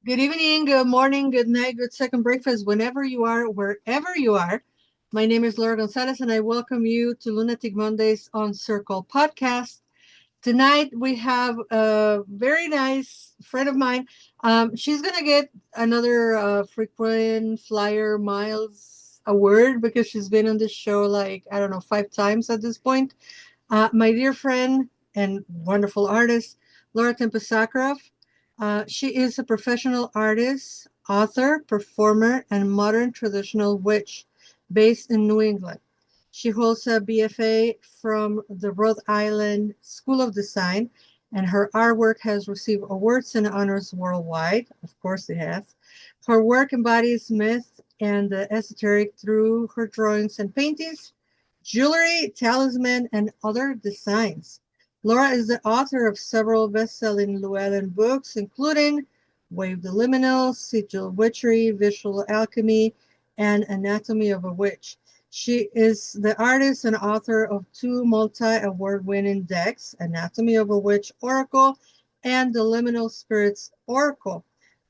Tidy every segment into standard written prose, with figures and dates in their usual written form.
Good evening, good morning, good night, good second breakfast, whenever you are, wherever you are. My name is Laura González, and I welcome you to Lunatic Mondays on Circle podcast. Tonight, we have a very nice friend of mine. She's going to get another frequent flyer miles award because she's been on this show like, I don't know, 5 times at this point. My dear friend and wonderful artist, Laura Tempest Zakroff. She is a professional artist, author, performer, and modern traditional witch based in New England. She holds a BFA from the Rhode Island School of Design, and her artwork has received awards and honors worldwide. Of course, it has. Her work embodies myth and the esoteric through her drawings and paintings, jewelry, talisman, and other designs. Laura is the author of several best-selling Llewellyn books, including Wave the Liminal, Sigil Witchery, Visual Alchemy, and Anatomy of a Witch. She is the artist and author of two multi-award-winning decks, Anatomy of a Witch Oracle and the Liminal Spirits Oracle.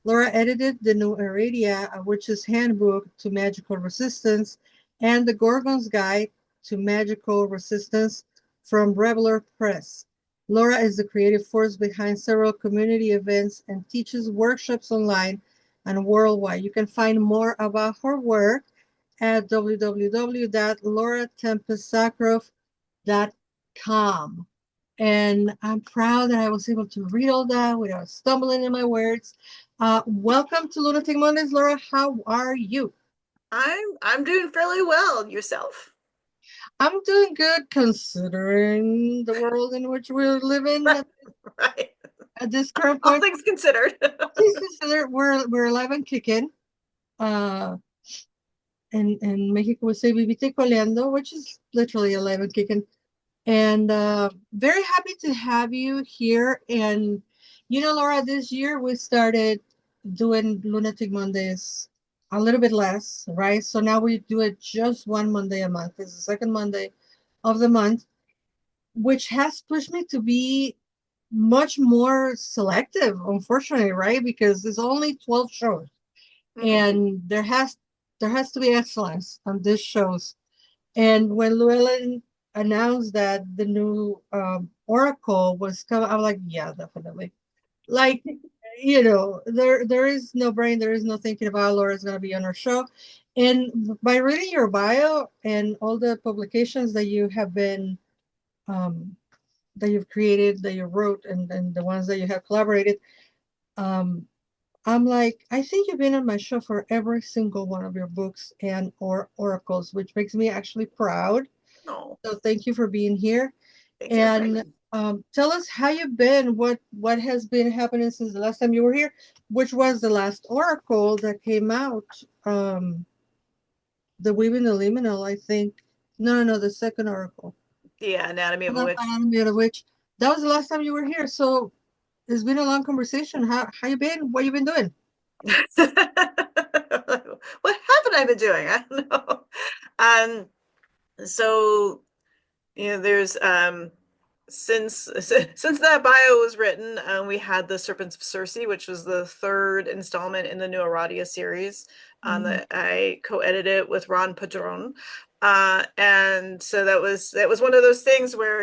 Laura edited the New Iridia, a witch's handbook to magical resistance, and the Gorgon's Guide to Magical Resistance from Reveler Press. Laura is the creative force behind several community events and teaches workshops online and worldwide. You can find more about her work at www.lauratempestzakroff.com. And I'm proud that I was able to read all that without stumbling in my words. Welcome to Lunatic Mondays, Laura. How are you? I'm doing fairly well. Yourself? I'm doing good considering the world in which we're living Right. at this current All point. things considered. Please consider we're alive and kicking. Uh, and Mexico would say vivite coleando, which is literally alive and kicking. And very happy to have you here. And Laura, this year we started doing Lunatic Mondays a little bit less, right? So now we do it just one Monday a month. It's the second Monday of the month, which has pushed me to be much more selective, unfortunately, right? Because there's only 12 shows, Mhm. and there has to be excellence on these shows. And when Llewellyn announced that the new Oracle was coming, I'm like, yeah, definitely. Like, there is no brain, there is no thinking about Laura's gonna be on our show. And by reading your bio and all the publications that you have been um, that you've created, that you wrote, and the ones that you have collaborated, um, I'm like, I think you've been on my show for every single one of your books and or oracles, which makes me actually proud. Oh, So thank you for being here. thanks for And inviting. tell us how you've been, what has been happening since the last time you were here, which was the last oracle that came out. The Weaving the Liminal, I think. No, the second oracle. Yeah, Anatomy of a Witch. Anatomy of the Witch. That was the last time you were here. So it's been a long conversation. How you been? What you been doing? What haven't I been doing? I don't know. So there's since that bio was written, we had the Serpents of Circe, which was the third installment in the new Aradia series. Mhm. That I co-edited with Ron Padron, and so that was one of those things where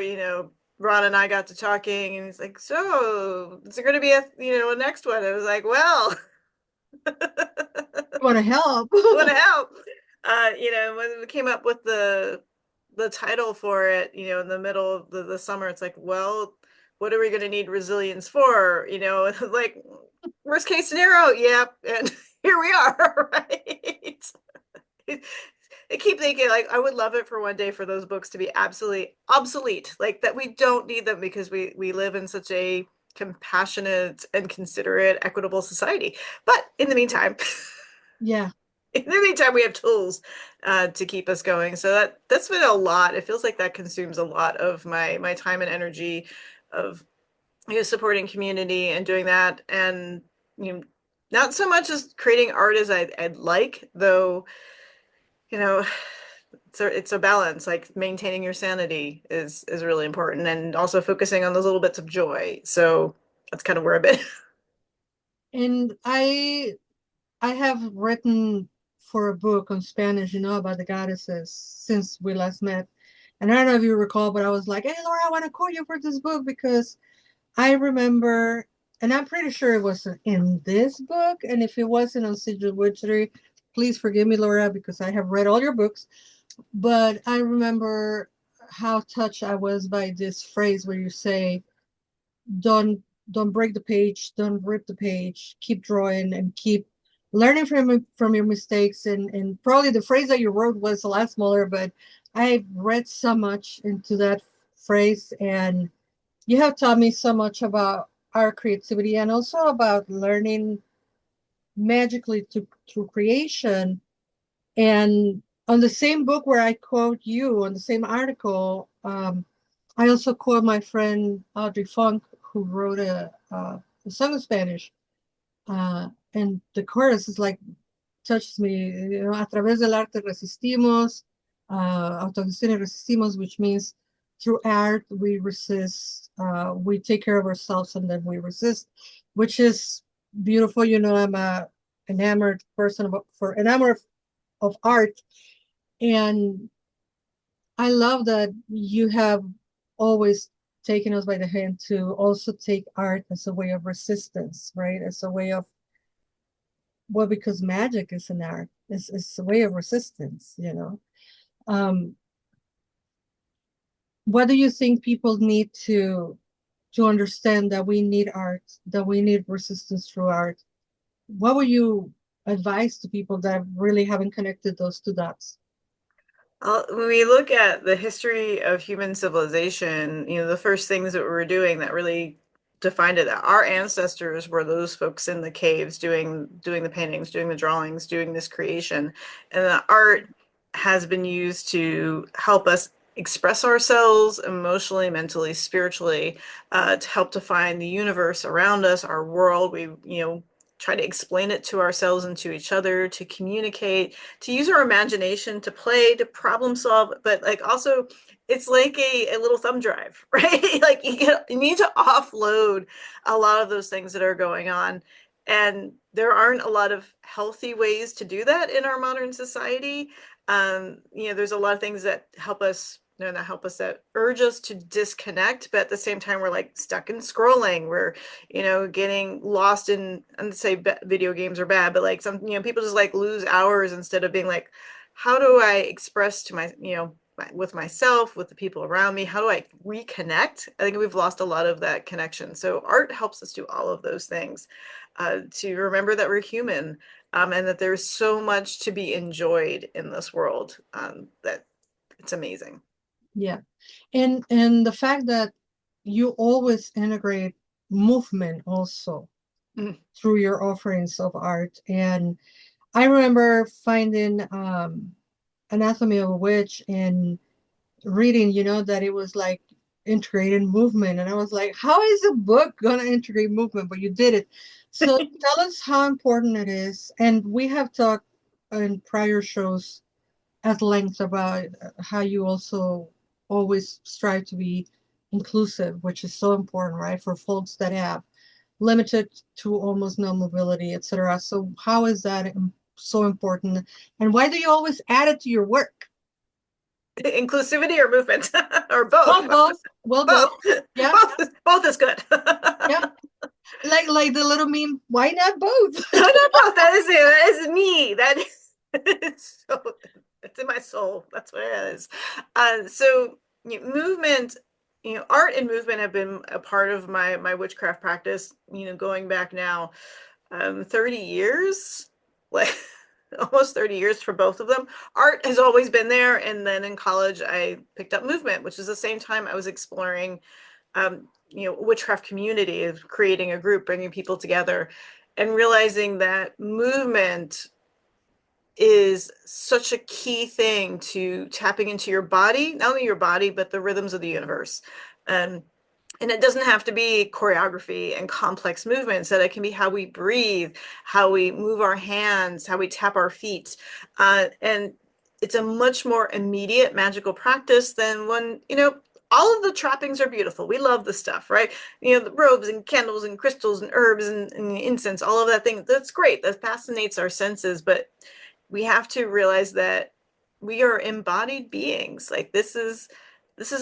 Ron and I got to talking, and he's like, "So, is there going to be a next one?" I was like, "Well, Want to help? want to help?" When we came up with the title for it, in the middle of the summer, it's like, well, what are we going to need resilience for? Like worst case scenario, yep, and here we are, right? I keep thinking, like, I would love it for one day for those books to be absolutely obsolete, like that we don't need them because we live in such a compassionate and considerate, equitable society. But in the meantime, Yeah. we have tools to keep us going. So that's been a lot. It feels like that consumes a lot of my time and energy of supporting community and doing that, and you know not so much as creating art as I'd like, though. You know, it's a balance. Like maintaining your sanity is really important, and also focusing on those little bits of joy. So that's kind of where I've been. And I have written for a book on Spanish, about the goddesses since we last met. And I don't know if you recall, but I was like, hey, Laura, I want to call you for this book because I remember, and I'm pretty sure it wasn't in this book. And if it wasn't on Sigil Witchery, please forgive me, Laura, because I have read all your books. But I remember how touched I was by this phrase where you say, don't don't break the page, don't rip the page, keep drawing and keep learning from your mistakes. And probably the phrase that you wrote was a lot smaller, but I read so much into that phrase, and you have taught me so much about our creativity and also about learning magically through creation. And on the same book where I quote you, on the same article, I also quote my friend Audrey Funk, who wrote a song in Spanish. And the chorus is like, touches me, a través del arte resistimos, autogestión y resistimos, which means through art we resist, we take care of ourselves and then we resist, which is beautiful. I'm a enamored person enamored of art, and I love that you have always taken us by the hand to also take art as a way of resistance, right? As a way of, well, because magic is an art, it's a way of resistance. Um, what do you think people need to understand that we need art, that we need resistance through art? What would you advise to people that really haven't connected those two dots? When we look at the history of human civilization, the first things that we were doing that really defined it, our ancestors were those folks in the caves doing the paintings, doing the drawings, doing this creation. And the art has been used to help us express ourselves emotionally, mentally, spiritually, to help define the universe around us, our world. We, try to explain it to ourselves and to each other, to communicate, to use our imagination, to play, to problem solve, but like also it's like a little thumb drive, right? Like you need to offload a lot of those things that are going on. And there aren't a lot of healthy ways to do that in our modern society. There's a lot of things that help us that urge us to disconnect, but at the same time we're like stuck in scrolling. We're getting lost in, and say video games are bad, but like some people just like lose hours instead of being like, how do I express to with myself, with the people around me, how do I reconnect? I think we've lost a lot of that connection. So art helps us do all of those things, to remember that we're human, and that there's so much to be enjoyed in this world, that it's amazing. Yeah. And the fact that you always integrate movement also Mm. through your offerings of art. And I remember finding Anatomy of a Witch and reading, that it was like integrating movement. And I was like, how is a book gonna integrate movement? But you did it. So tell us how important it is. And we have talked in prior shows at length about how you also always strive to be inclusive, which is so important, right, for folks that have limited to almost no mobility, etc. So how is that so important, and why do you always add it to your work? Inclusivity or movement or both? Well, both. Well, both. Both. Yeah, Both is good. yeah. Like the little meme. Why not both? No, not both. That is it. That is me. That is so. It's in my soul. That's what it is. So movement, art and movement have been a part of my witchcraft practice. Going back now, 30 years, like almost 30 years for both of them. Art has always been there, and then in college I picked up movement, which is the same time I was exploring, witchcraft community, is creating a group, bringing people together, and realizing that movement is such a key thing to tapping into your body, not only your body, but the rhythms of the universe. Um, and it doesn't have to be choreography and complex movements, that it can be how we breathe, how we move our hands, how we tap our feet. And it's a much more immediate magical practice than when, all of the trappings are beautiful. We love the stuff, right? You know, the robes and candles and crystals and herbs and incense, all of that thing. That's great. That fascinates our senses, but we have to realize that we are embodied beings. Like this is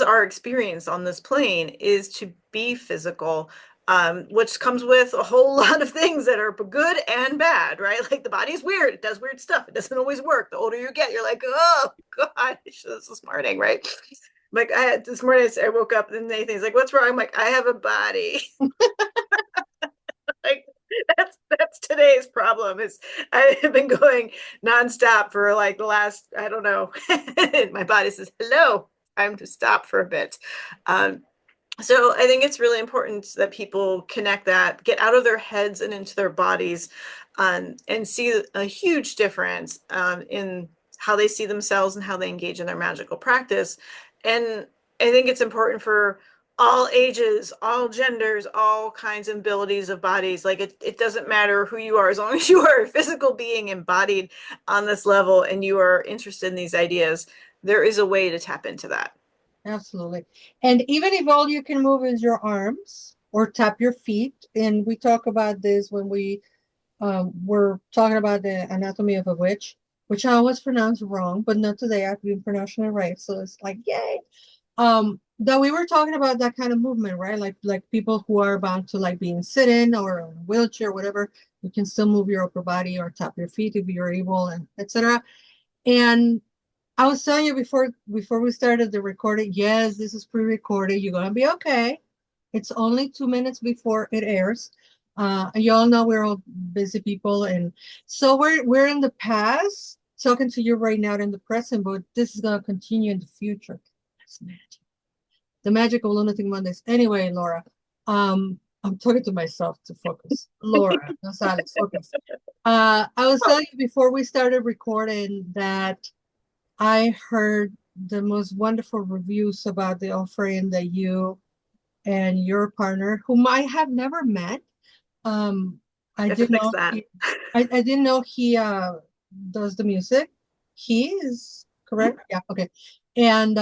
our experience on this plane, is to be physical, which comes with a whole lot of things that are good and bad, right? Like the body's weird. It does weird stuff. It doesn't always work. The older you get, you're like, oh God, this is smarting, right? Like I had this morning, I woke up and Nathan's like, what's wrong? I'm like, I have a body. Like that's today's problem. Is I have been going nonstop for like the last, I don't know. My body says, hello, time to stop for a bit. So I think it's really important that people connect that, get out of their heads and into their bodies, and see a huge difference in how they see themselves and how they engage in their magical practice. And I think it's important for all ages, all genders, all kinds of abilities of bodies. Like it doesn't matter who you are, as long as you are a physical being embodied on this level and you are interested in these ideas, there is a way to tap into that. Absolutely. And even if all you can move is your arms or tap your feet, and we talk about this when we were talking about the anatomy of a witch, which I always pronounce wrong, but not today. I've been pronouncing it right. So it's like, yay. That we were talking about that kind of movement, right? Like people who are bound to like being sitting or in a wheelchair, whatever, you can still move your upper body or tap your feet if you're able, and etc. And I was telling you before we started the recording, yes, this is pre-recorded. You're gonna be okay. It's only 2 minutes before it airs. And you all know we're all busy people, and so we're in the past talking to you right now in the present, but this is gonna continue in the future. That's magic. The magic of Lunatic Mondays. Anyway, Laura, I'm talking to myself to focus. Laura González, focus. I was telling you before we started recording that I heard the most wonderful reviews about the offering that you and your partner, whom I have never met. Um, I You have to didn't fix know that. I didn't know he does the music. He is correct? Yeah, okay. And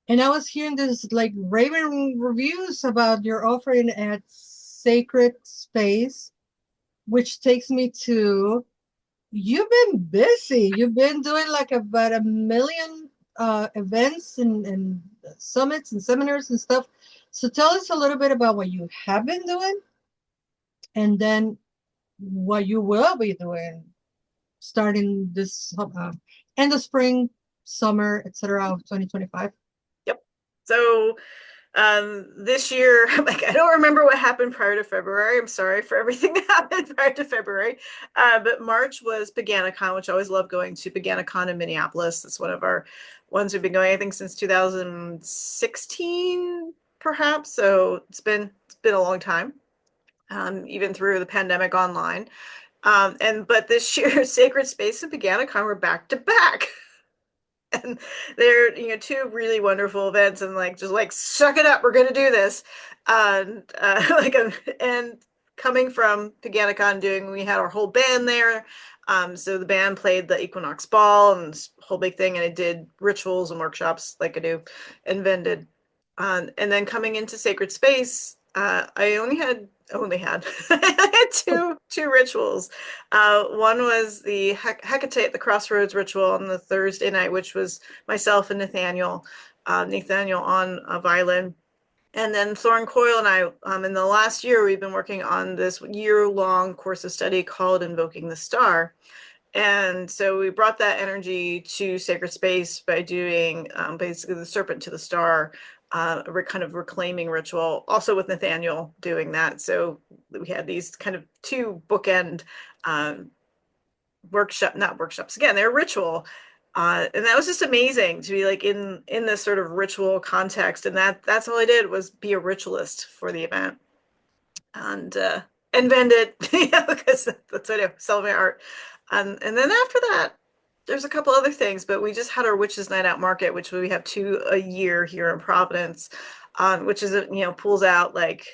and I was hearing this like raving reviews about your offering at Sacred Space, which takes me to you've been busy. You've been doing like about a million events and summits and seminars and stuff. So tell us a little bit about what you have been doing and then what you will be doing starting this end of spring, summer, etc. of 2025. Yep. So this year, like I don't remember what happened prior to February. I'm sorry for everything that happened prior to February. But March was PaganaCon, which I always love going to. PaganaCon in Minneapolis. It's one of our ones we've been going, I think, since 2016, perhaps. So it's been a long time, even through the pandemic online. But this year, Sacred Space and PaganaCon were back to back. And they're two really wonderful events, and like just like suck it up, we're gonna do this. And and coming from PaganaCon, we had our whole band there. So the band played the Equinox Ball and this whole big thing, and it did rituals and workshops like I do and vended. And then coming into Sacred Space, I only had I had two rituals. One was the Hecate at the Crossroads ritual on the Thursday night, which was myself and Nathaniel on a violin. And then Thorn Coyle and I, in the last year, we've been working on this year-long course of study called Invoking the Star. And so we brought that energy to Sacred Space by doing basically the Serpent to the Star, kind of reclaiming ritual, also with Nathaniel doing that. So we had these kind of two bookend um, not workshops, again, they're ritual. And that was just amazing to be like in this sort of ritual context. And that's all I did was be a ritualist for the event. And vend it, because that's what I do, sell my art. And then after that, there's a couple other things, but we just had our Witches Night Out Market, which we have two a year here in Providence, which is, pulls out like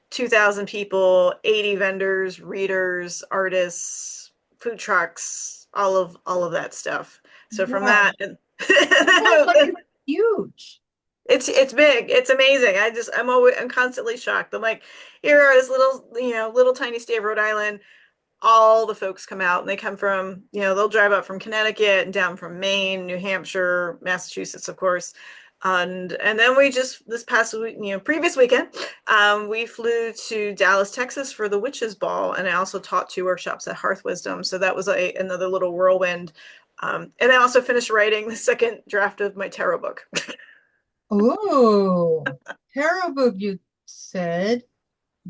2,000 people, 80 vendors, readers, artists, food trucks, all of that stuff. So from Wow. that, and That sounds like it's huge. It's big. It's amazing. I'm constantly shocked. I'm like, here are this little tiny state of Rhode Island. All the folks come out and they come from, they'll drive up from Connecticut and down from Maine, New Hampshire, Massachusetts, of course. And then we just this past week, previous weekend, we flew to Dallas, Texas for the Witches Ball, and I also taught 2 workshops at Hearth Wisdom. So that was another little whirlwind. And I also finished writing the second draft of my tarot book. Oh, tarot book, you said.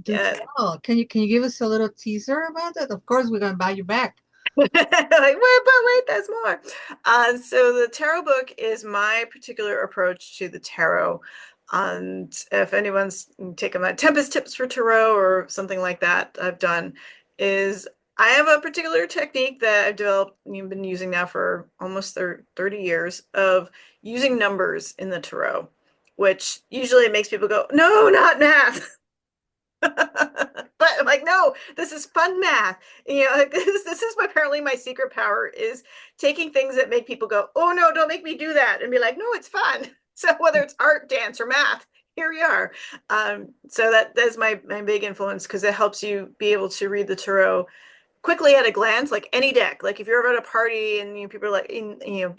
Do Yeah. tell. Can you give us a little teaser about that? Of course, we're gonna buy you back. Like, wait, there's more. So the tarot book is my particular approach to the tarot. And if anyone's taken my Tempest tips for tarot or something like that, I've done is I have a particular technique that I've developed and you've been using now for almost 30 years of using numbers in the tarot, which usually makes people go, no, not math. But I'm like, no, this is fun math. Like, this is apparently my secret power is taking things that make people go, oh no, don't make me do that, and be like, no, it's fun. So whether it's art, dance, or math, here we are. So that's my big influence because it helps you be able to read the tarot quickly at a glance, like any deck. Like if you're ever at a party and people are like,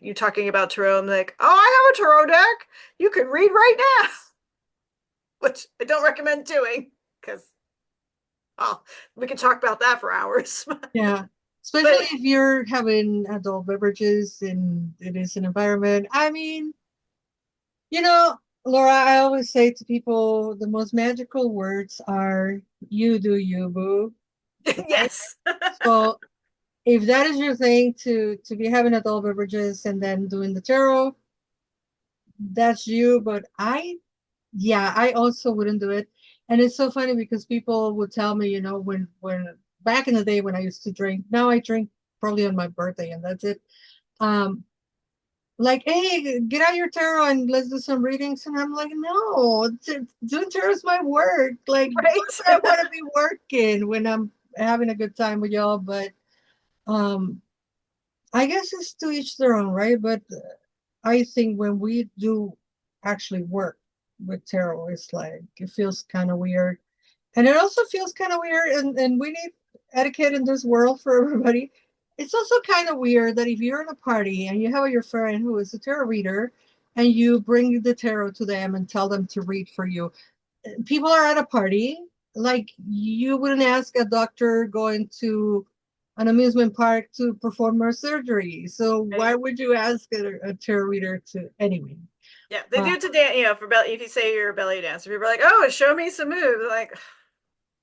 you're talking about tarot, I'm like, oh, I have a tarot deck. You can read right now, which I don't recommend doing because we could talk about that for hours. Yeah. Especially But if you're having adult beverages and it is an environment. I mean, you know, Laura, I always say to people the most magical words are you do you, boo. Right? yes. So if that is your thing to be having adult beverages and then doing the tarot, that's you. But yeah, I also wouldn't do it. And it's so funny because people would tell me, when back in the day when I used to drink, now I drink probably on my birthday and that's it. Um, like, hey, get out your tarot and let's do some readings. And I'm like, no, doing tarot is my work. Like, of course Right. I want to be working when I'm having a good time with y'all, but um, I guess it's to each their own, right? But I think when we do actually work with tarot, it's like it feels kind of weird. And it also feels kind of weird, and we need etiquette in this world for everybody. It's also kind of weird that if you're in a party and you have your friend who is a tarot reader and you bring the tarot to them and tell them to read for you, people are at a party. Like you wouldn't ask a doctor going to an amusement park to perform a surgery. So why Right. would you ask a tarot reader to anyway? Yeah, they Uh, do to dance, for belly. If you say you're a belly dancer, people are like, "Oh, show me some moves." Like,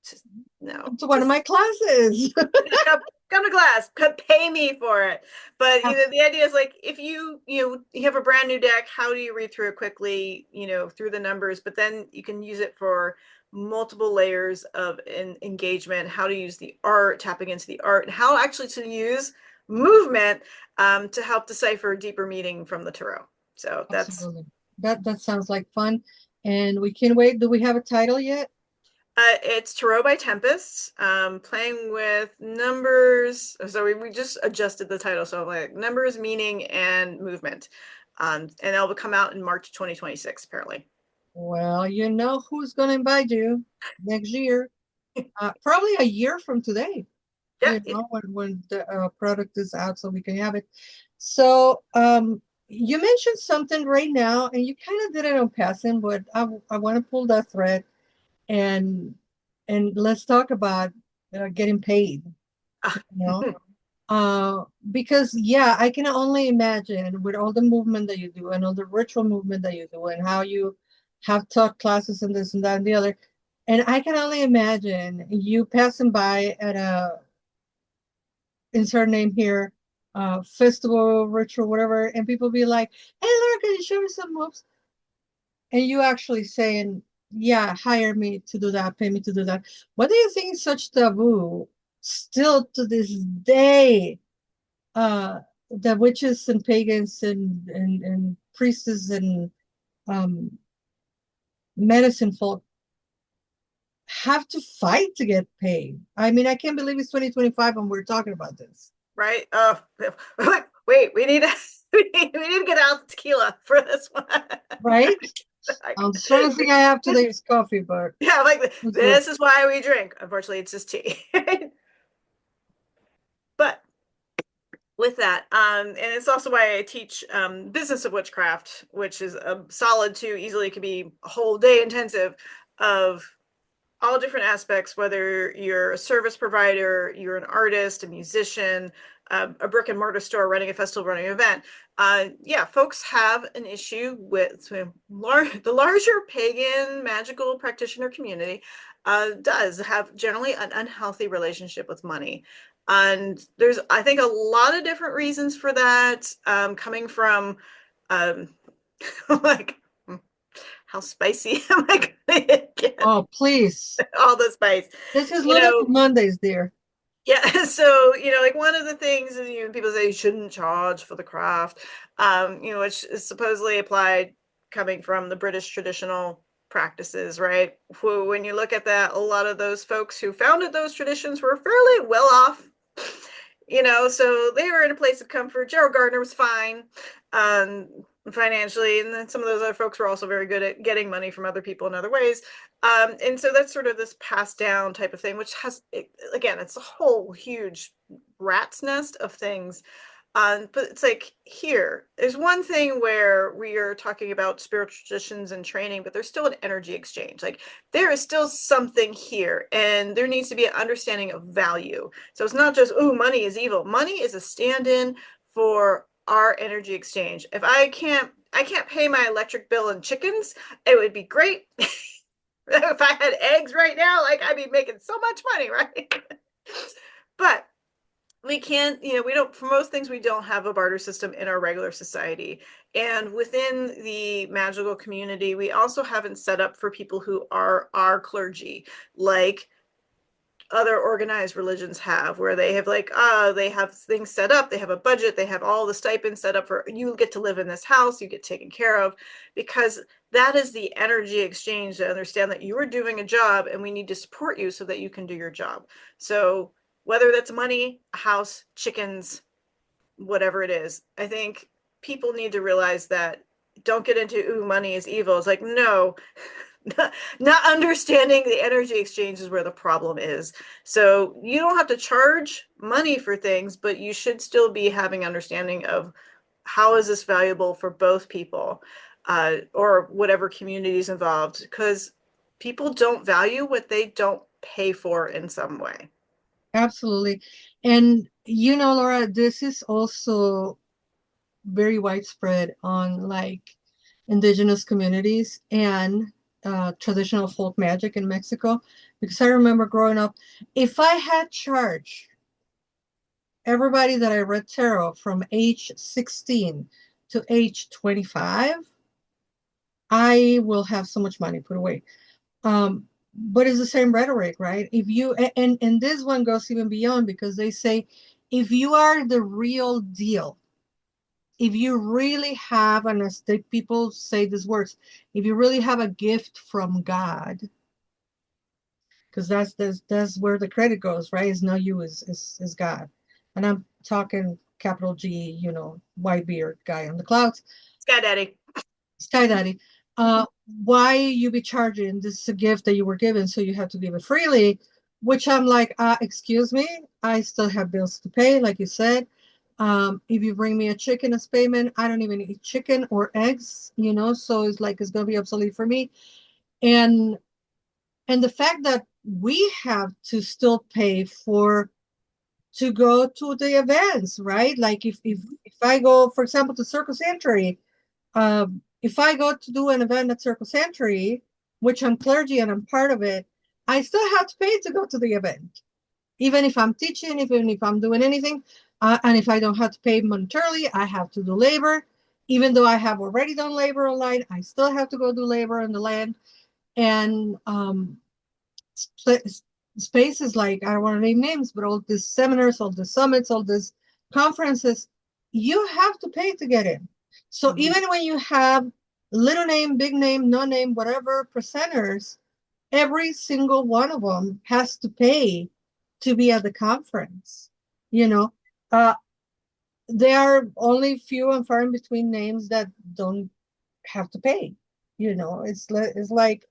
just no, to one of just my classes. come to class, pay me for it. But the idea is like if you have a brand new deck, how do you read through it quickly? Through the numbers, but then you can use it for multiple layers of engagement. How to use the art, tapping into the art, and how actually to use movement to help decipher deeper meaning from the tarot. So that's Absolutely. That sounds like fun. And we can't wait. Do we have a title yet? It's Tarot by Tempest, playing with numbers. So we just adjusted the title. So like numbers, meaning, and movement. And it'll come out in March 2026, apparently. Well, you know who's going to invite you next year. Probably a year from today, Yeah. when the product is out so we can have it. So you mentioned something right now, and you kind of did it on passing, but I want to pull that thread and let's talk about getting paid. You know, because yeah, I can only imagine with all the movement that you do and all the ritual movement that you do and how you have taught classes and this and that and the other. And I can only imagine you passing by at a insert name here, festival, ritual, whatever, and people be like, hey, Laura, can you show me some moves? And you actually saying, yeah, hire me to do that, pay me to do that. What do you think is such taboo still to this day? uh the witches and pagans and priestess and um medicine folk have to fight to get paid. I mean, I can't believe it's 2025 and we're talking about this. Right. Wait, we need to get out the tequila for this one. Right? Like, The strongest thing I have today is coffee, but yeah, like that's good. this is why we drink. Unfortunately, it's just tea. But with that, and it's also why I teach business of witchcraft, which is a solid two, easily could be a whole day intensive of all different aspects, whether you're a service provider, you're an artist, a musician, a brick and mortar store running a festival, running an event. Yeah, folks have an issue with the larger pagan magical practitioner community does have generally an unhealthy relationship with money. And there's, I think, a lot of different reasons for that, coming from um, like, how spicy am I going to get? Oh, please. All the spice, This is you Lunatic know. Mondays, dear. Yeah, so like one of the things is, people say you shouldn't charge for the craft, which is supposedly applied coming from the British traditional practices, right? When you look at that, a lot of those folks who founded those traditions were fairly well off, so they were in a place of comfort. Gerald Gardner was fine, um, financially, and then some of those other folks were also very good at getting money from other people in other ways. And so that's sort of this passed down type of thing, which has, again, it's a whole huge rat's nest of things. But it's like, here, there's one thing where we are talking about spiritual traditions and training, but there's still an energy exchange. Like, there is still something here, and there needs to be an understanding of value. So it's not just, oh, money is evil. Money is a stand-in for our energy exchange. If I can't pay my electric bill in chickens, it would be great. If I had eggs right now, like, I'd be making so much money, right? But we can't, we don't, for most things, we don't have a barter system in our regular society. And within the magical community, we also haven't set up for people who are our clergy, like other organized religions have, where they have, like, they have things set up, they have a budget, they have all the stipends set up for, you get to live in this house, you get taken care of, because that is the energy exchange, to understand that you are doing a job and we need to support you so that you can do your job. So whether that's money, a house, chickens, whatever it is, I think people need to realize that. Don't get into, ooh, money is evil. It's like, no. Not understanding the energy exchange is where the problem is. So you don't have to charge money for things, but you should still be having understanding of how is this valuable for both people, or whatever community is involved, because people don't value what they don't pay for in some way. Absolutely. And Laura, this is also very widespread on like indigenous communities and traditional folk magic in Mexico. Because I remember growing up, if I had charged everybody that I read tarot from age 16 to age 25, I will have so much money put away. But it's the same rhetoric, right? If you and this one goes even beyond, because they say if you are the real deal, if you really have, and as the people say these words, if you really have a gift from God, because that's where the credit goes, right? It's not you, is God. And I'm talking capital G, white beard guy on the clouds. Sky Daddy. Sky Daddy. Why you be charging? This is a gift that you were given, so you have to give it freely. Which I'm like, excuse me, I still have bills to pay, like you said. If you bring me a chicken as payment, I don't even eat chicken or eggs, so it's like it's gonna be obsolete for me. And and the fact that we have to still pay for to go to the events, right? Like if I go, for example, to Circus Sanctuary, if I go to do an event at Circle Sanctuary, which I'm clergy and I'm part of it, I still have to pay to go to the event. Even if I'm teaching, even if I'm doing anything, and if I don't have to pay monetarily, I have to do labor. Even though I have already done labor online, I still have to go do labor on the land. And spaces like, I don't want to name names, but all these seminars, all the summits, all these conferences, you have to pay to get in. So Mm-hmm. even when you have little name, big name, no name, whatever presenters, every single one of them has to pay to be at the conference. You know, uh, there are only few and far in between names that don't have to pay. It's like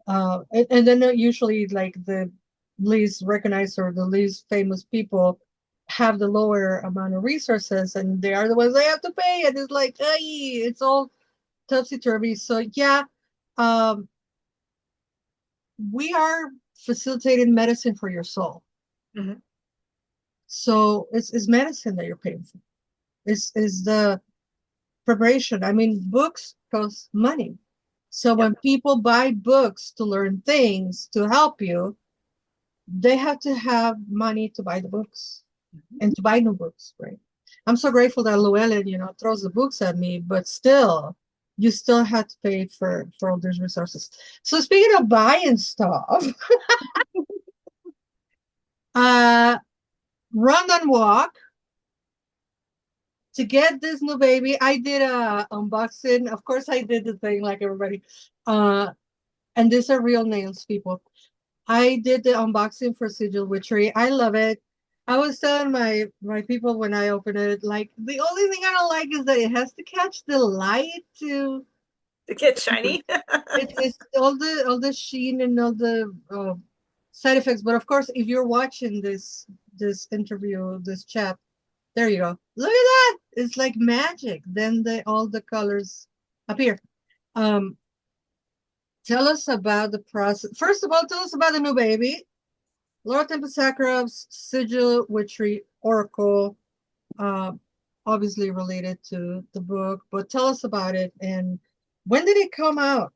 and then usually like the least recognized or the least famous people have the lower amount of resources, and they are the ones they have to pay, and it's like, ay, it's all topsy-turvy. So yeah, um we are facilitating medicine for your soul. Mhm. So it's medicine that you're paying for. Is the preparation. I mean, books cost money. So Yep. when people buy books to learn things to help you, they have to have money to buy the books and to buy new books, right? I'm so grateful that Llewellyn, throws the books at me, but still, you still have to pay for all these resources. So speaking of buying stuff, uh, run and walk to get this new baby. I did a unboxing. Of course, I did the thing like everybody. And these are real nails, people. I did the unboxing for Sigil Witchery. I love it. I was telling my people when I opened it, like the only thing I don't like is that it has to catch the light to. The kid's shiny. It's all the sheen and all the side effects. But of course, if you're watching this interview, this chat, there you go. Look at that! It's like magic. Then all the colors appear. Um, Tell us about the process. First of all, tell us about the new baby. Laura Tempest Zakroff's Sigil Witchery Oracle, uh, obviously related to the book, but tell us about it and when did it come out?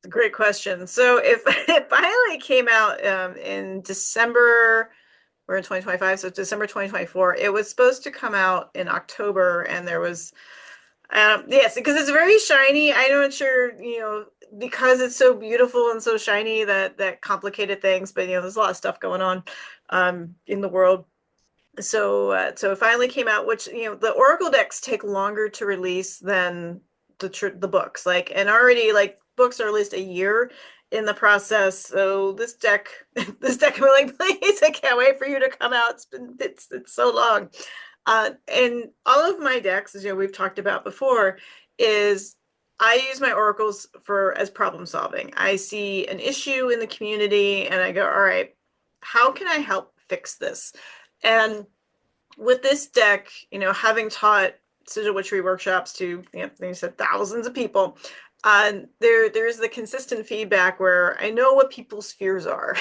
Great question. So if it finally came out in December, we're in 2025, so December 2024. It was supposed to come out in October, and there was yes, because it's very shiny. I'm not sure, because it's so beautiful and so shiny that complicated things, but there's a lot of stuff going on in the world. So it finally came out, which the Oracle decks take longer to release than the books. Like, and already like books are at least a year in the process. So this deck, this deck, I'm like, please, I can't wait for you to come out. It's so long. And all of my decks, as we've talked about before, is I use my oracles as problem solving. I see an issue in the community and I go, all right, how can I help fix this? And with this deck, having taught sigil witchery workshops to, they said thousands of people, there's the consistent feedback where I know what people's fears are.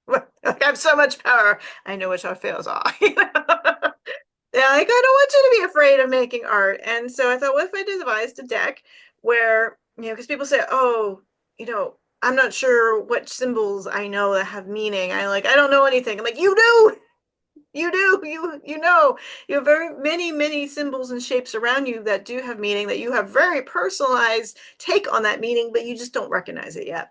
I have so much power. I know what our fears are. Yeah, like, I don't want you to be afraid of making art. And so I thought, what if I devised a deck where, because people say, oh, I'm not sure what symbols I know that have meaning. I don't know anything. I'm like, you do. You do. You have very many symbols and shapes around you that do have meaning, that you have very personalized take on that meaning, but you just don't recognize it yet.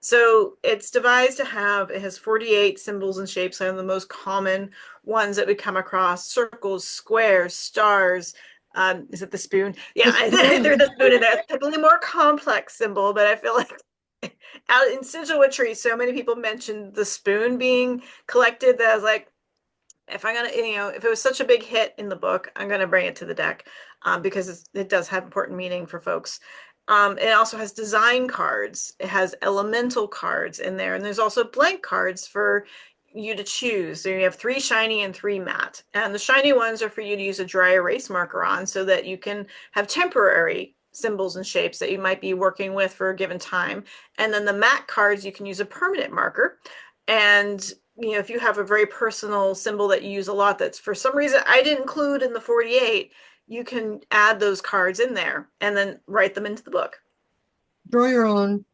So it's devised to it has 48 symbols and shapes. Some of the most common ones that we come across: circles, squares, stars. Is it the spoon? Yeah, there's the spoon in there. It's typically a more complex symbol, but I feel like out in sigil witchery, so many people mentioned the spoon being collected that I was like, if I'm gonna, if it was such a big hit in the book, I'm gonna bring it to the deck because it does have important meaning for folks. It also has design cards. It has elemental cards in there, and there's also blank cards for you to choose. So you have 3 shiny and 3 matte, and the shiny ones are for you to use a dry erase marker on, so that you can have temporary symbols and shapes that you might be working with for a given time. And then the matte cards, you can use a permanent marker. And if you have a very personal symbol that you use a lot, that's for some reason I didn't include in the 48, you can add those cards in there and then write them into the book. Draw your own.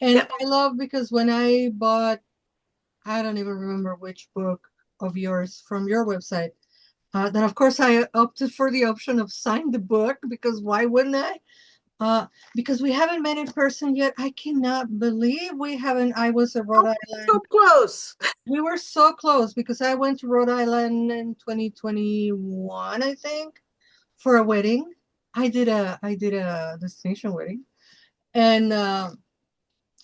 And Yep. I love because when I bought, I don't even remember which book of yours from your website, then of course I opted for the option of sign the book because why wouldn't I? Because we haven't met in person yet. I cannot believe we haven't. I was at Rhode So Island. close. We were so close because I went to Rhode Island in 2021, I think, for a wedding. I did a destination wedding, and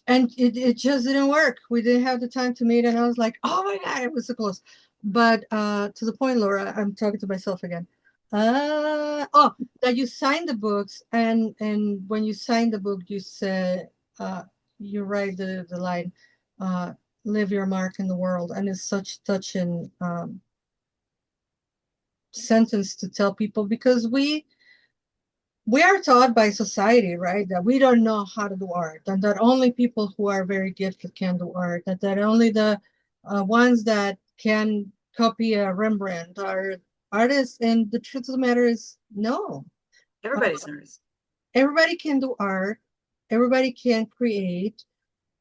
it just didn't work. We didn't have the time to meet, and I was like, oh my god, it was so close. But to the point, Laura, I'm talking to myself again. Oh, that you signed the books, and when you sign the book, you say, uh, you write the line, uh, "Leave your mark in the world," and it's such touching sentence to tell people because we are taught by society, right, that we don't know how to do art, and that only people who are very gifted can do art, that only the ones that can copy a Rembrandt are artists. And the truth of the matter is, no. Uh, Everybody's nervous. Everybody can do art. Everybody can create.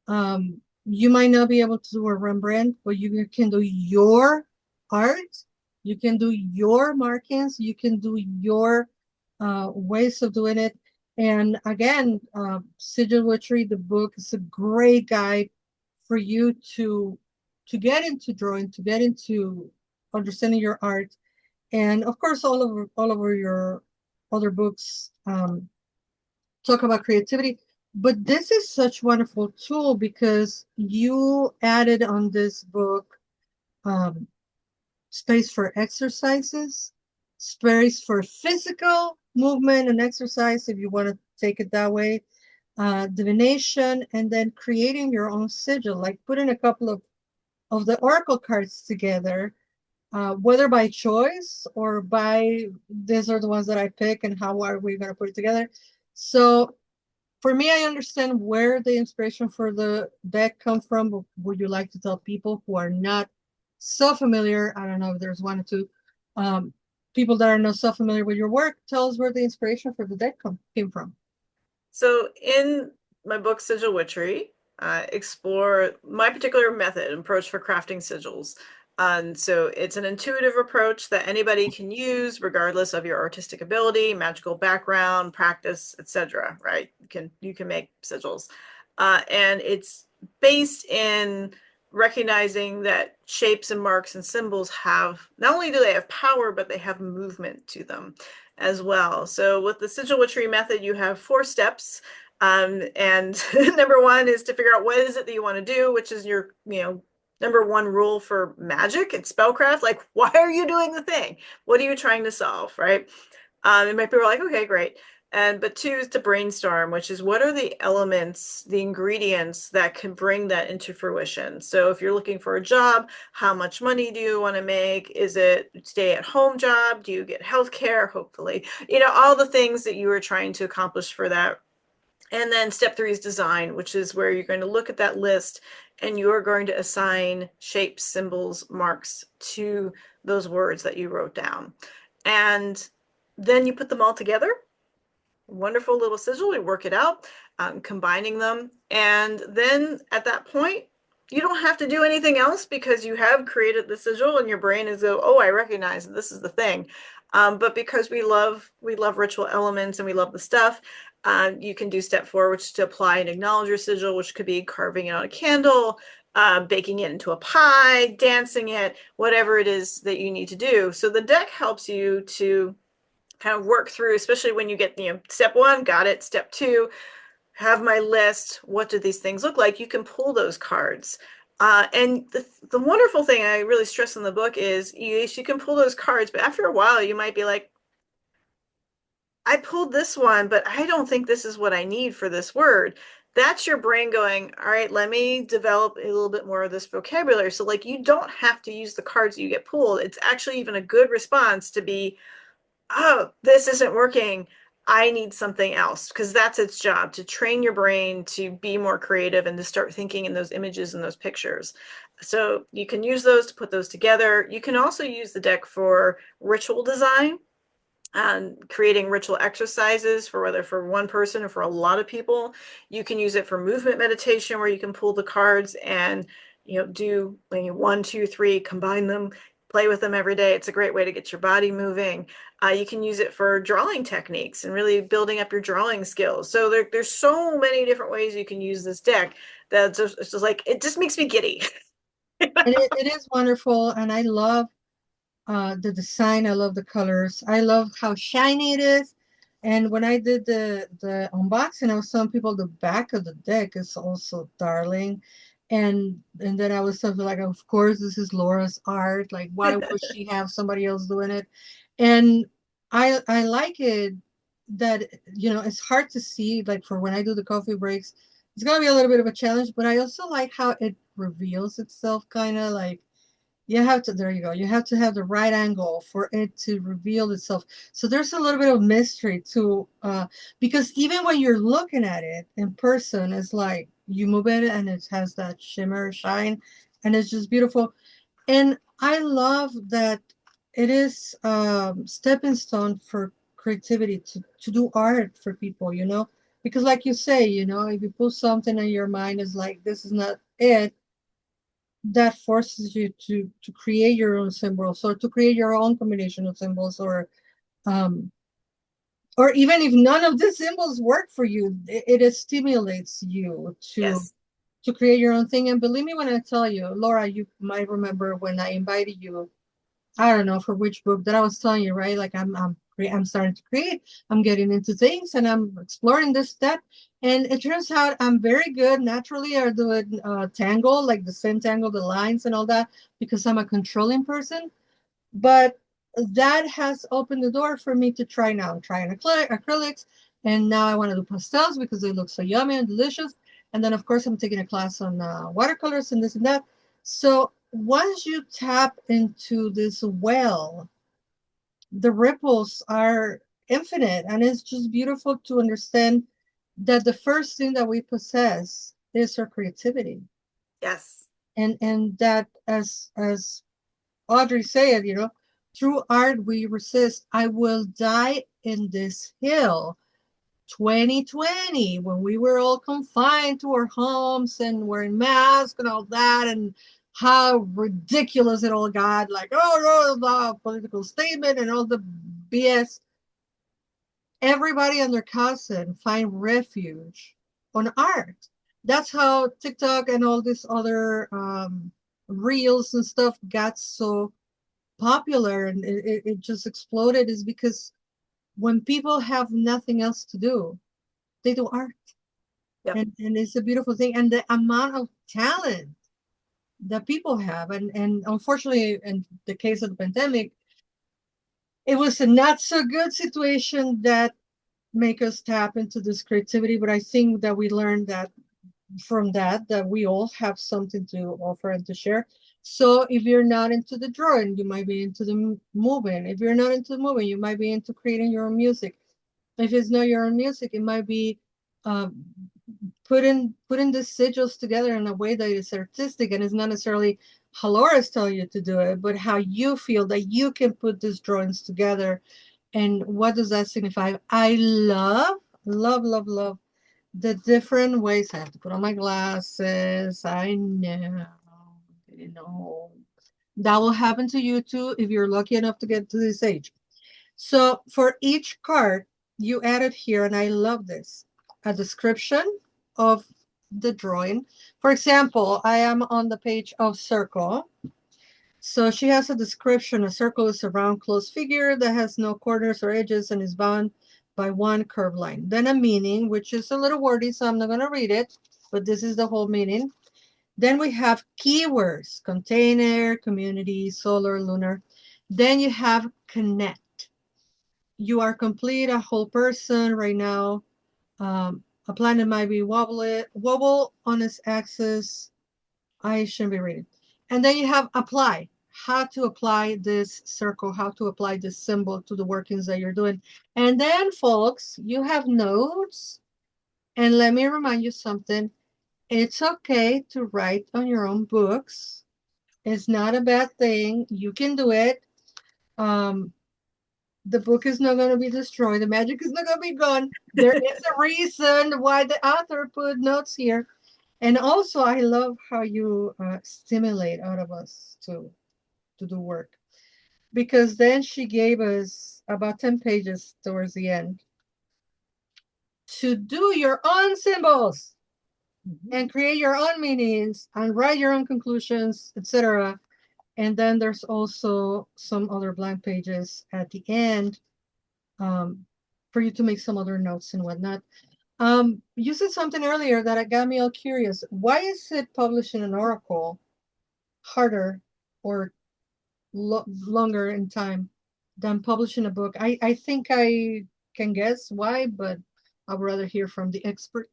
You might not be able to do a Rembrandt, but you can do your art. You can do your markings. You can do your ways of doing it. And again, Sigil Witchery, the book, is a great guide for you to get into drawing, to get into understanding your art, and of course, all over your other books talk about creativity. But this is such a wonderful tool because you added on this book um, space for exercises, space for physical movement and exercise, if you want to take it that way, divination, and then creating your own sigil, like putting a couple of the oracle cards together, whether by choice or by these are the ones that I pick and how are we going to put it together. So for me, I understand where the inspiration for the deck come from. But would you like to tell people who are not so familiar? I don't know if there's one or two um, people that are not so familiar with your work. Tell us where the inspiration for the deck came from. So in my book, Sigil Witchery, explore my particular method and approach for crafting sigils. And so it's an intuitive approach that anybody can use regardless of your artistic ability, magical background, practice, etc. Right? You can make sigils. And it's based in recognizing that shapes and marks and symbols have, not only do they have power, but they have movement to them as well. So with the Sigil Witchery method, you have 4 steps. And number 1 is to figure out what is it that you want to do, which is your, number 1 rule for magic and spellcraft. Like, why are you doing the thing? What are you trying to solve, right? And my people are like, okay, great. But 2 is to brainstorm, which is what are the elements, the ingredients that can bring that into fruition. So if you're looking for a job, how much money do you want to make? Is it stay at home job? Do you get health care? Hopefully, all the things that you are trying to accomplish for that. And then step 3 is design, which is where you're going to look at that list and you're going to assign shapes, symbols, marks to those words that you wrote down. And then you put them all together. Wonderful little sigil. We work it out, combining them. And then at that point, you don't have to do anything else because you have created the sigil and your brain is go, oh, I recognize this is the thing. But because we love ritual elements and we love the stuff, you can do step 4, which is to apply and acknowledge your sigil, which could be carving it on a candle, baking it into a pie, dancing it, whatever it is that you need to do. So the deck helps you to kind of work through, especially when you get, step 1, got it. Step 2, have my list. What do these things look like? You can pull those cards. And the wonderful thing I really stress in the book is you can pull those cards, but after a while you might be like, I pulled this one, but I don't think this is what I need for this word. That's your brain going, all right, let me develop a little bit more of this vocabulary. So like you don't have to use the cards you get pulled. It's actually even a good response to be, oh, this isn't working. I need something else, because that's its job, to train your brain to be more creative and to start thinking in those images and those pictures. So you can use those to put those together. You can also use the deck for ritual design and creating ritual exercises for whether for one person or for a lot of people. You can use it for movement meditation where you can pull the cards and do like 1, 2, 3, combine them, play with them every day. It's a great way to get your body moving. You can use it for drawing techniques and really building up your drawing skills. So there's so many different ways you can use this deck that it's just like, it just makes me giddy. And it is wonderful, and I love the design. I love the colors. I love how shiny it is. And when I did the unboxing, I was telling people the back of the deck is also darling. And then I was something like, of course, this is Laura's art. Like, why would she have somebody else doing it? And I like it that, it's hard to see, like for when I do the coffee breaks, it's gonna be a little bit of a challenge, but I also like how it reveals itself, kind of like you have to, there you go, you have to have the right angle for it to reveal itself. So there's a little bit of mystery to, because even when you're looking at it in person, it's like you move it and it has that shimmer shine, and it's just beautiful. And I love that it is stepping stone for creativity to do art for people, because like you say, if you put something in your mind is like this is not it, that forces you to create your own symbols, or to create your own combination of symbols, um or even if none of the symbols work for you, it stimulates you Yes. to create your own thing. And believe me when I tell you, Laura, you might remember when I invited you, I don't know for which book that I was telling you, right? Like I'm starting to create, I'm getting into things, and I'm exploring this, that, and it turns out I'm very good naturally at doing tangle, like the same tangle, the lines and all that, because I'm a controlling person. But that has opened the door for me to try now. I'm trying acrylics, and now I want to do pastels because they look so yummy and delicious. And then, of course, I'm taking a class on watercolors and this and that. So once you tap into this well, the ripples are infinite, and it's just beautiful to understand that the first thing that we possess is our creativity, Yes. and that, as Audrey said, through art we resist. I will die in this hill. 2020, when we were all confined to our homes and wearing masks and all that, and how ridiculous it all got, like, oh no, the political statement and all the BS. Everybody and their cousin find refuge on art. That's how TikTok and all these other reels and stuff got so popular, and it just exploded, is because when people have nothing else to do, they do art. Yep. And it's a beautiful thing, and the amount of talent that people have, and unfortunately in the case of the pandemic, it was a not so good situation that make us tap into this creativity. But I think that we learned that from that we all have something to offer and to share. So if you're not into the drawing, you might be into the moving. If you're not into the moving, you might be into creating your own music. If it's not your own music, it might be um, putting the sigils together in a way that is artistic, and it's not necessarily how Laura's telling you to do it, but how you feel that you can put these drawings together. And what does that signify? I love the different ways. I have to put on my glasses. I know. That will happen to you too if you're lucky enough to get to this age. So for each card, you added here, and I love this, a description of the drawing. For example, I am on the page of circle. So she has a description. A circle is a round closed figure that has no corners or edges and is bound by one curved line. Then a meaning, which is a little wordy, so I'm not going to read it, but this is the whole meaning. Then we have keywords: container, community, solar, lunar. Then you have connect. You are complete, a whole person right now. A planet might be wobble on its axis. I shouldn't be reading. And then you have apply. How to apply this circle, how to apply this symbol to the workings that you're doing. And then, folks, you have notes. And let me remind you something. It's okay to write on your own books. It's not a bad thing. You can do it. Um, the book is not going to be destroyed. The magic is not going to be gone. There is a reason why the author put notes here. And also, I love how you stimulate out of us to do work. Because then she gave us about 10 pages towards the end to do your own symbols and create your own meanings and write your own conclusions, etc. And then there's also some other blank pages at the end, um, for you to make some other notes and whatnot. You said something earlier that got me all curious. Why is it published in an oracle harder or longer in time? than publishing a book. I think I can guess why, but I'd rather hear from the expert.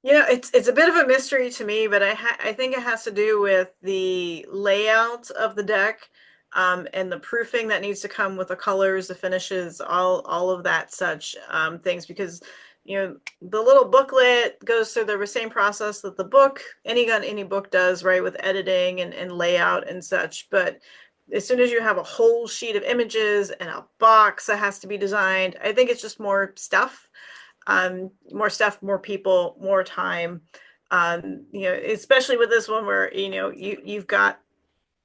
It's a bit of a mystery to me, but I think it has to do with the layout of the deck, and the proofing that needs to come with the colors, the finishes, all of that such things. Because the little booklet goes through the same process that the book, any book does, right, with editing and layout and such. But as soon as you have a whole sheet of images and a box that has to be designed, I think it's just more stuff, more people, more time. Especially with this one where you've got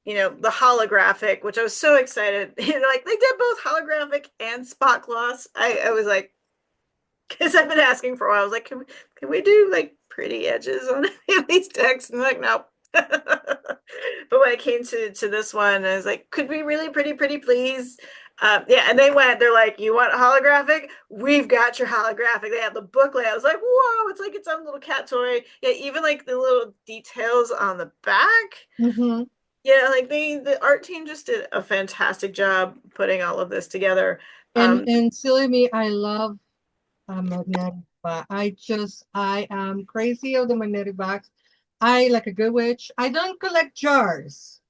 the holographic, which I was so excited. Like they did both holographic and spot gloss. I was like, because I've been asking for a while. I was like, can we do like pretty edges on these decks? And I'm like, no. But when it came to this one, I was like, could we really pretty please? Yeah, and they're like, you want a holographic? We've got your holographic. They have the booklet. I was like, whoa, it's like its own little cat toy. Yeah, even like the little details on the back. Mm-hmm. Yeah, like the art team just did a fantastic job putting all of this together. And silly me, I love a magnetic box. I am crazy of the magnetic box. I like a good witch. I don't collect jars.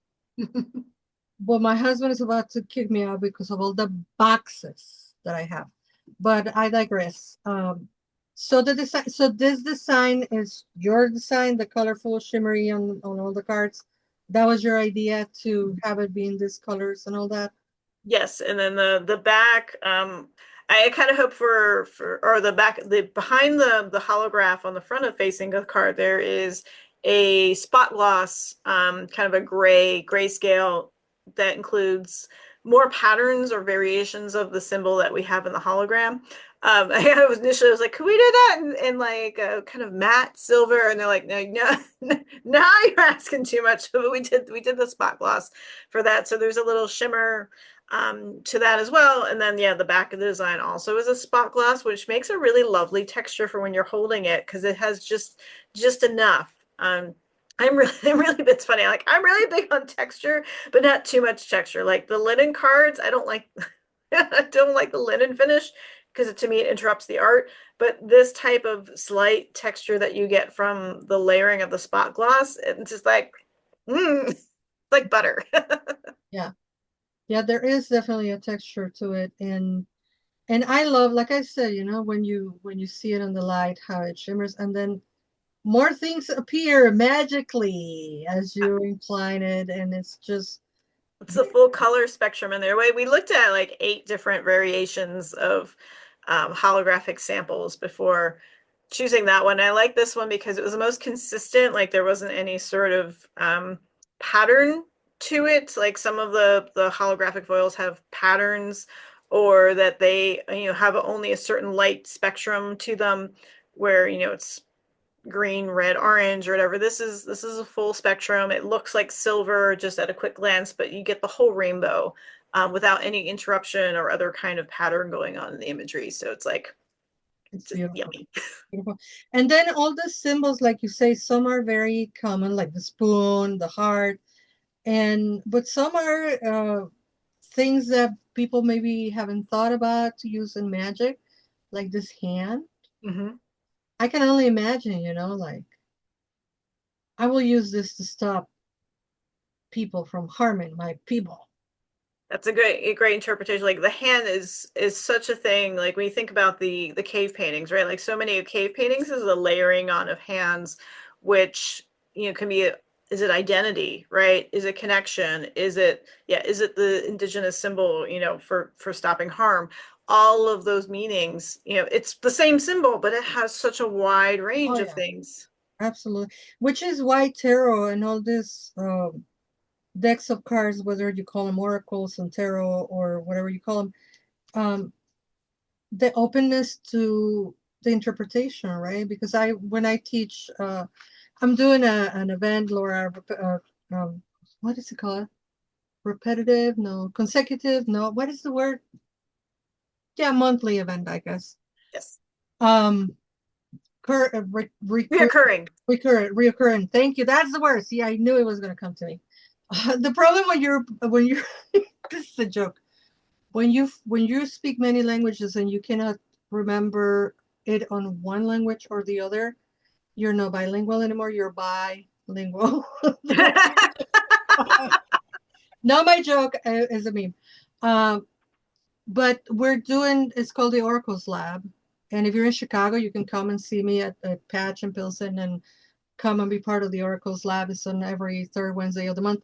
Well, my husband is about to kick me out because of all the boxes that I have. But I digress. So the design, so this design is your design, the colorful shimmery on all the cards. That was your idea to have it be in these colors and all that. Yes, and then the back, I kind of hope for or the back, the behind the holograph on the front of facing the card, there is a spot gloss, kind of a grayscale that includes more patterns or variations of the symbol that we have in the hologram. I was initially, I was like, could we do that in like a kind of matte silver? And they're like, no, now you're asking too much. But we did the spot gloss for that. So there's a little shimmer to that as well. And then yeah, the back of the design also is a spot gloss, which makes a really lovely texture for when you're holding it, because it has just enough. I'm really, it's funny. I'm really big on texture, but not too much texture. Like the linen cards, I don't like I don't like the linen finish because to me it interrupts the art. But this type of slight texture that you get from the layering of the spot gloss, it's just like like butter. Yeah. Yeah, there is definitely a texture to it. And I love, like I said, when you see it in the light, how it shimmers, and then more things appear magically as you incline it, and it's just It's the full color spectrum in there. We looked at like 8 different variations of holographic samples before choosing that one. I like this one because it was the most consistent. Like there wasn't any sort of pattern to it. Like some of the holographic foils have patterns, or that they have only a certain light spectrum to them, where it's green, red, orange, or whatever. This is a full spectrum. It looks like silver just at a quick glance, but you get the whole rainbow without any interruption or other kind of pattern going on in the imagery. So it's like it's just beautiful. yummy. Beautiful. And then all the symbols, like you say, some are very common, like the spoon, the heart, but some are things that people maybe haven't thought about to use in magic, like this hand. Mm-hmm. I can only imagine, like I will use this to stop people from harming my people. That's a great interpretation. Like the hand is such a thing. Like when you think about the cave paintings, right? Like so many cave paintings is a layering on of hands, which can be is it identity, right? Is it connection? Is it the indigenous symbol, for stopping harm? All of those meanings, it's the same symbol, but it has such a wide Oh range of yeah, things. absolutely. Which is why tarot and all this decks of cards, whether you call them oracles and tarot or whatever you call them, um, the openness to the interpretation, right? Because when I teach, I'm doing an event, Laura. What is it called? Repetitive? No, consecutive? No, what is the word? Yeah, monthly event, I guess. Yes. Um, cur re recur Reoccurring. reoccurring. Thank you. That's the word. See, I knew it was going to come to me. The problem when you're this is a joke. when you speak many languages and you cannot remember it on one language or the other, you're not bilingual anymore. You're bilingual. Not my joke, is a meme. Um, but we're doing, it's called the Oracles Lab. And if you're in Chicago, you can come and see me at Patch and Pilsen and come and be part of the Oracles Lab. It's on every third Wednesday of the month.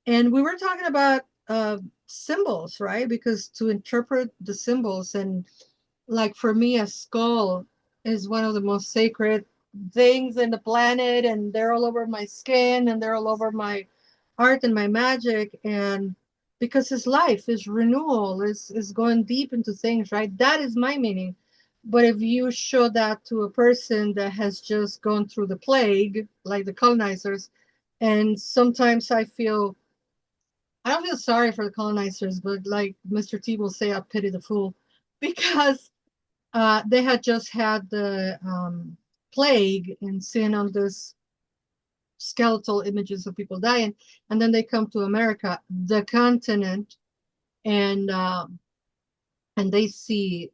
And we were talking about symbols, right? Because to interpret the symbols, and like for me, a skull is one of the most sacred things in the planet, and they're all over my skin and they're all over my art and my magic. And because his life is renewal, is going deep into things, right? That is my meaning. But if you show that to a person that has just gone through the plague, like the colonizers, and sometimes I don't feel sorry for the colonizers, but like Mr. T will say, I pity the fool, because they had just had the plague and seeing all this skeletal images of people dying, and then they come to America, the continent, and they see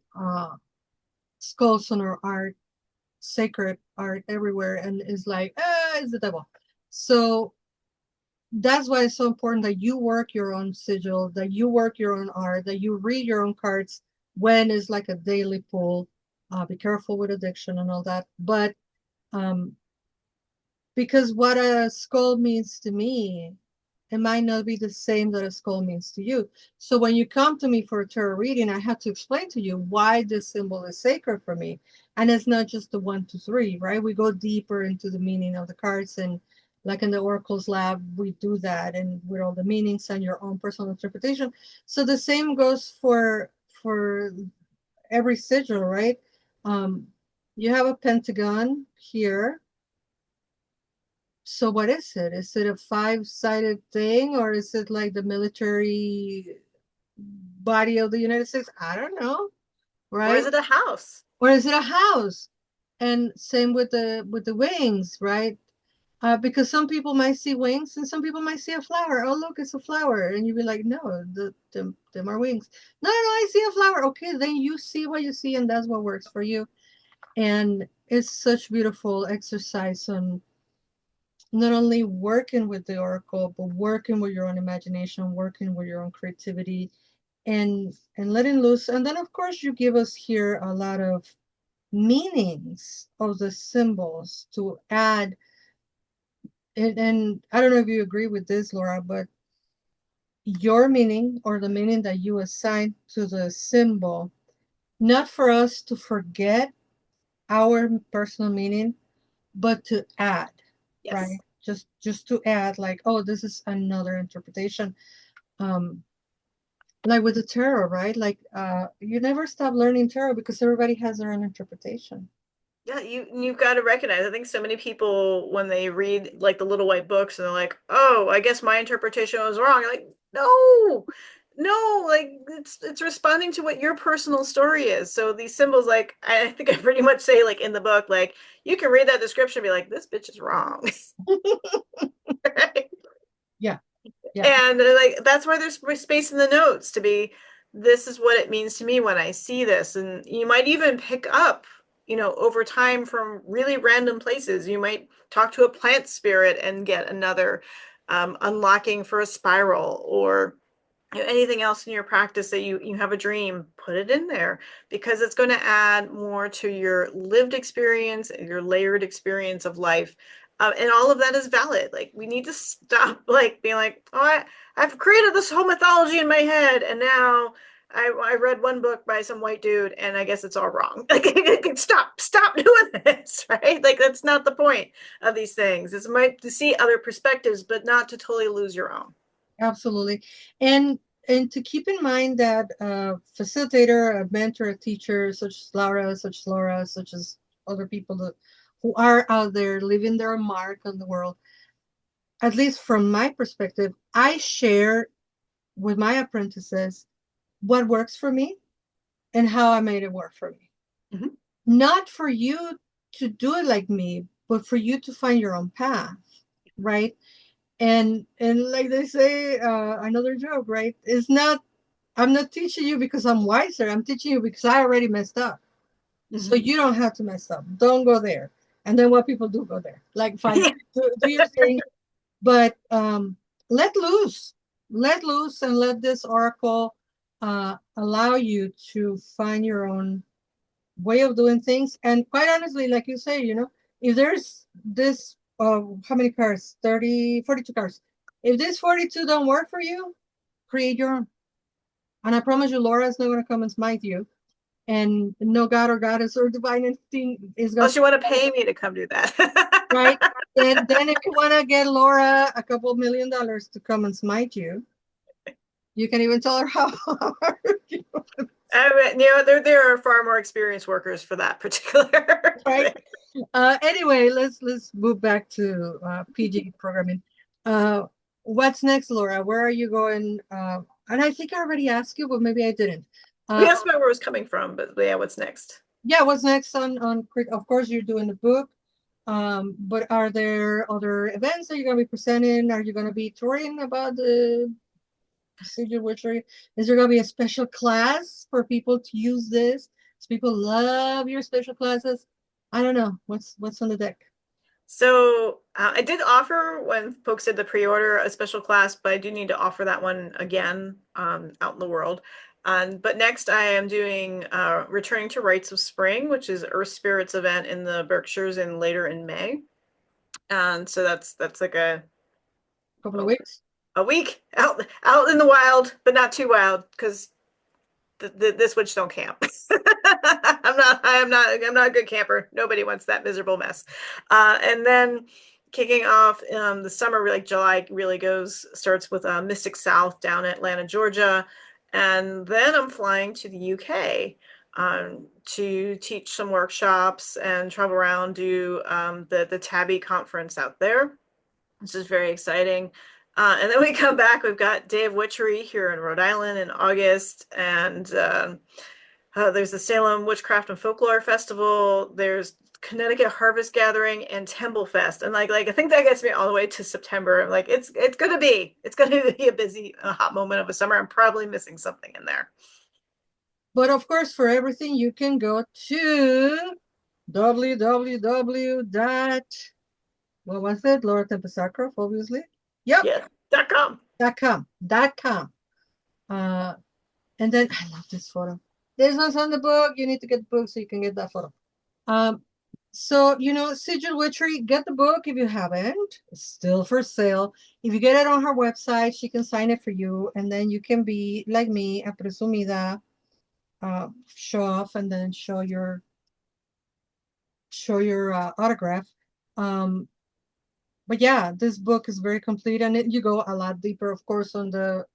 skulls on our art, sacred art everywhere, and is like, it's the devil. So that's why it's so important that you work your own sigil, that you work your own art, that you read your own cards when it's like a daily pull. Be careful with addiction and all that. But um, because what a skull means to me, it might not be the same that a skull means to you. So when you come to me for a tarot reading, I have to explain to you why this symbol is sacred for me. And it's not just the 1, 2, 3, right? We go deeper into the meaning of the cards, and like in the Oracles Lab, we do that, and with all the meanings and your own personal interpretation. So the same goes for every sigil, right? Um, you have a pentagon here. So what is it? Is it a five-sided thing, or is it like the military body of the United States? I don't know, Or is right? it a house? Or is it a house? And same with the wings, right? Because some people might see wings and some people might see a flower. Oh, look, it's a flower. And you'd be like, no, them are wings. No, no, no, I see a flower. Okay, then you see what you see, and that's what works for you. And it's such beautiful exercise on not only working with the oracle, but working with your own imagination, working with your own creativity, and letting loose. And then of course you give us here a lot of meanings of the symbols to add. And I don't know if you agree with this, Laura, but your meaning, or the meaning that you assign to the symbol, not for us to forget our personal meaning, but to add, right? Yes. Just to add, like, oh, this is another interpretation. um like with the tarot, right? Like you never stop learning tarot because everybody has their own interpretation. Yeah, you've got to recognize. I think so many people when they read like the little white books and they're like, "Oh, I guess my interpretation was wrong." You're like, no, no, like it's responding to what your personal story is. So these symbols, like I think I pretty much say like in the book, like you can read that description and be like, "This bitch is wrong." Right? Yeah, yeah, And like that's why there's space in the notes to be, this is what it means to me when I see this. And you might even pick up, over time from really random places. You might talk to a plant spirit and get another unlocking for a spiral, or anything else in your practice that you have a dream, put it in there, because it's going to add more to your lived experience, your layered experience of life. And all of that is valid. Like we need to stop like being like, oh, I've created this whole mythology in my head, and now I read one book by some white dude and I guess it's all wrong. Like stop doing this, right? Like that's not the point of these things. It's might to see other perspectives, but not to totally lose your own. absolutely. And to keep in mind that a facilitator, a mentor, a teacher, such as Laura, such as other people who are out there leaving their mark on the world, at least from my perspective, I share with my apprentices what works for me and how I made it work for me. Mhm. Not for you to do it like me, but for you to find your own path, right? And like they say, another joke, right? It's not I'm not teaching you because I'm wiser. I'm teaching you because I already messed up. So you don't have to mess up. Don't go there. And then what people do go there. Like, fine, do your thing, but let loose. Let loose and let this oracle allow you to find your own way of doing things. And quite honestly, like you say, if there's this, how many cards? 30, 42 cards. If this 42 don't work for you, create your own. And I promise you, Laura is not going to come and smite you. And no god or goddess or divine entity is going Unless you want to pay me to come do that. right. Then if you want to get Laura a couple $1 million to come and smite you, you can even tell her how hard you I mean, there are far more experienced workers for that particular right. thing. Anyway, let's move back to PG programming. What's next, Laura? Where are you going? And I think I already asked you, but maybe I didn't. We asked about where it was coming from, but yeah, what's next? Yeah, what's next on of course you're doing the book. But are there other events that you're going to be presenting? Are you going to be touring about the Sigil Witchery? Is there going to be a special class for people to use this? Because people love your special classes. I don't know. What's on the deck? So I did offer when folks did the pre-order a special class, but I do need to offer that one again out in the world. But next I am doing Returning to Rites of Spring, which is Earth Spirits event in the Berkshires later in May. And so that's like a Couple of weeks. A week out in the wild, but not too wild because this witch don't camp. I'm not a good camper. Nobody wants that miserable mess. And then kicking off the summer, like July really starts with Mystic South down in Atlanta, Georgia. And then I'm flying to the UK to teach some workshops and travel around, do the Tabby conference out there. This is very exciting. And then we come back, we've got Day of Witchery here in Rhode Island in August, and there's the Salem Witchcraft and Folklore Festival, there's Connecticut Harvest Gathering and Temple Fest. And like I think that gets me all the way to September. I'm like, it's gonna be a busy, hot moment of a summer. I'm probably missing something in there. But of course, for everything, you can go to www. What was it? Laura Tempest Zakroff, obviously. Yep. Yeah. .com. .com. And then I love this photo. This one's on the book. You need to get the book so you can get that photo. So Sigil Witchery, get the book if you haven't. It's still for sale. If you get it on her website, she can sign it for you, and then you can be like me, a presumida, show off and then show your autograph. But yeah, this book is very complete, and you go a lot deeper, of course, on the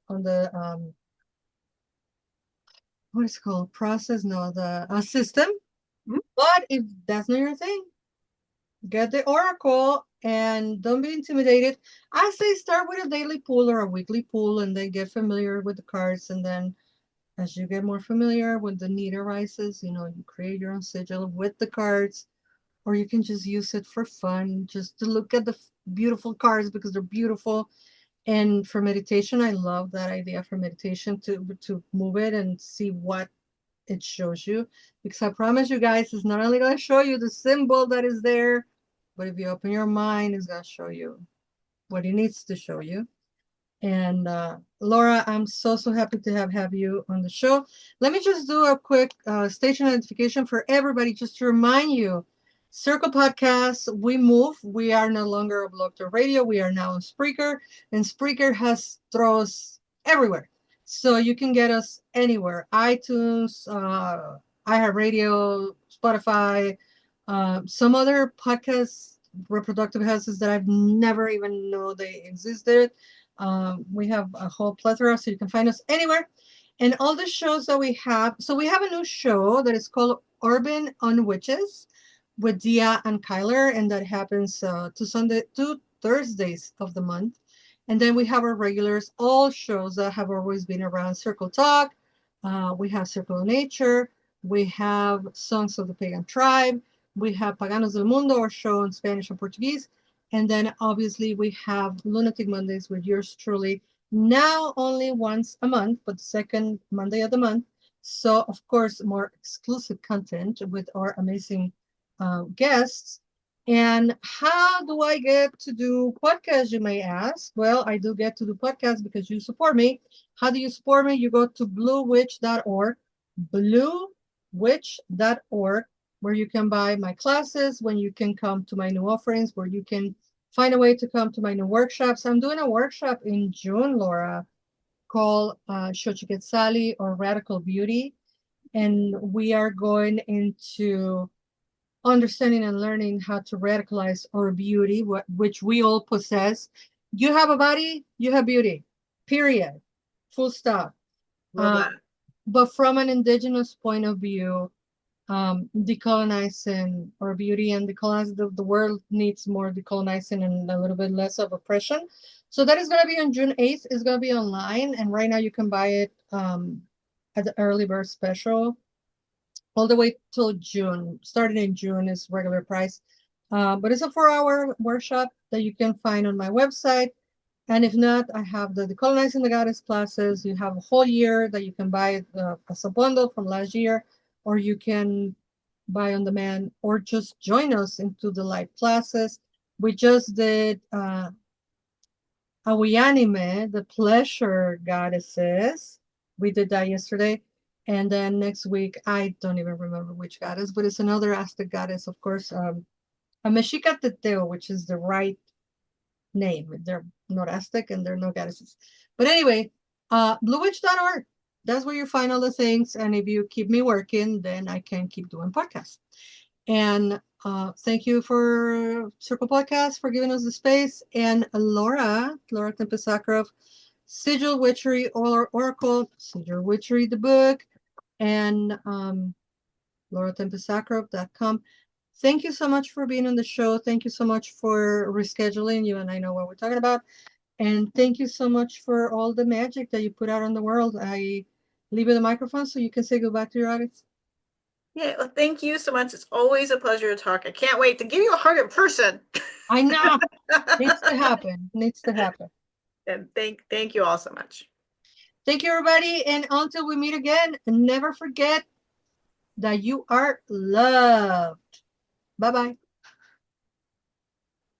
what is it called? Process? No, the system. Mm-hmm. But if that's not your thing, get the oracle and don't be intimidated. I say start with a daily pool or a weekly pool, and then get familiar with the cards, and then as you get more familiar, when the need arises, you create your own sigil with the cards, or you can just use it for fun, just to look at the beautiful cards because they're beautiful. And for meditation, I love that idea for meditation, to move it and see what it shows you. Because I promise you guys, it's not only going to show you the symbol that is there, but if you open your mind, it's going to show you what it needs to show you. And Laura, I'm so happy to have you on the show. Let me just do a quick station identification for everybody, just to remind you. Circle Podcast, we move. We are no longer a blog to radio. We are now on Spreaker, and Spreaker has throws everywhere. So you can get us anywhere. iTunes, iHeartRadio, Spotify, some other podcast reproductive houses that I've never even know they existed. We have a whole plethora, so you can find us anywhere. And all the shows that we have. So we have a new show that is called Urban on Witches with Dia and Kyler, and that happens two Thursdays of the month. And then we have our regulars, all shows that have always been around. Circle Talk, we have Circle of Nature, we have Songs of the Pagan Tribe, we have Paganos del Mundo, our show in Spanish and Portuguese, and then obviously we have Lunatic Mondays with yours truly, now only once a month, but the second Monday of the month. So, of course, more exclusive content with our amazing guests. And how do I get to do podcasts, you may ask? Well, I do get to do podcasts because you support me. How do you support me? You go to bluewitch.org, bluewitch.org, where you can buy my classes, when you can come to my new offerings, where you can find a way to come to my new workshops. I'm doing a workshop in June, Laura, called Xochitl or Radical Beauty. And we are going into understanding and learning how to radicalize our beauty, which we all possess. You have a body, you have beauty, period, full stop. Love that. But from an indigenous point of view, decolonizing our beauty and decolonizing the world needs more decolonizing and a little bit less of oppression. So that is going to be on June 8th. It's going to be online, and right now you can buy it at the early bird special all the way till June. Starting in June is regular price. But it's a 4-hour workshop that you can find on my website. And if not, I have the Decolonizing the Goddess classes. You have a whole year that you can buy as a bundle from last year, or you can buy on demand, or just join us into the live classes. We just did Awianime, the pleasure goddesses. We did that yesterday. And then next week, I don't even remember which goddess, but it's another Aztec goddess, of course. A Mexica Teteo, which is the right name. They're not Aztec and they're no goddesses. But anyway, bluewitch.org. That's where you find all the things. And if you keep me working, then I can keep doing podcasts. And thank you for Circle Podcast for giving us the space. And Laura Tempest Zakroff, Sigil Witchery Oracle, Sigil Witchery the book, and lauratempestzakroff.com. Thank you so much for being on the show. Thank you so much for rescheduling. You and I know what we're talking about. And thank you so much for all the magic that you put out on the world. I leave you the microphone so you can say goodbye to your audience. Yeah, well, thank you so much. It's always a pleasure to talk. I can't wait to give you a hug in person. I know. Needs to happen. Needs to happen. And thank you all so much. Thank you, everybody. And until we meet again, never forget that you are loved. Bye-bye.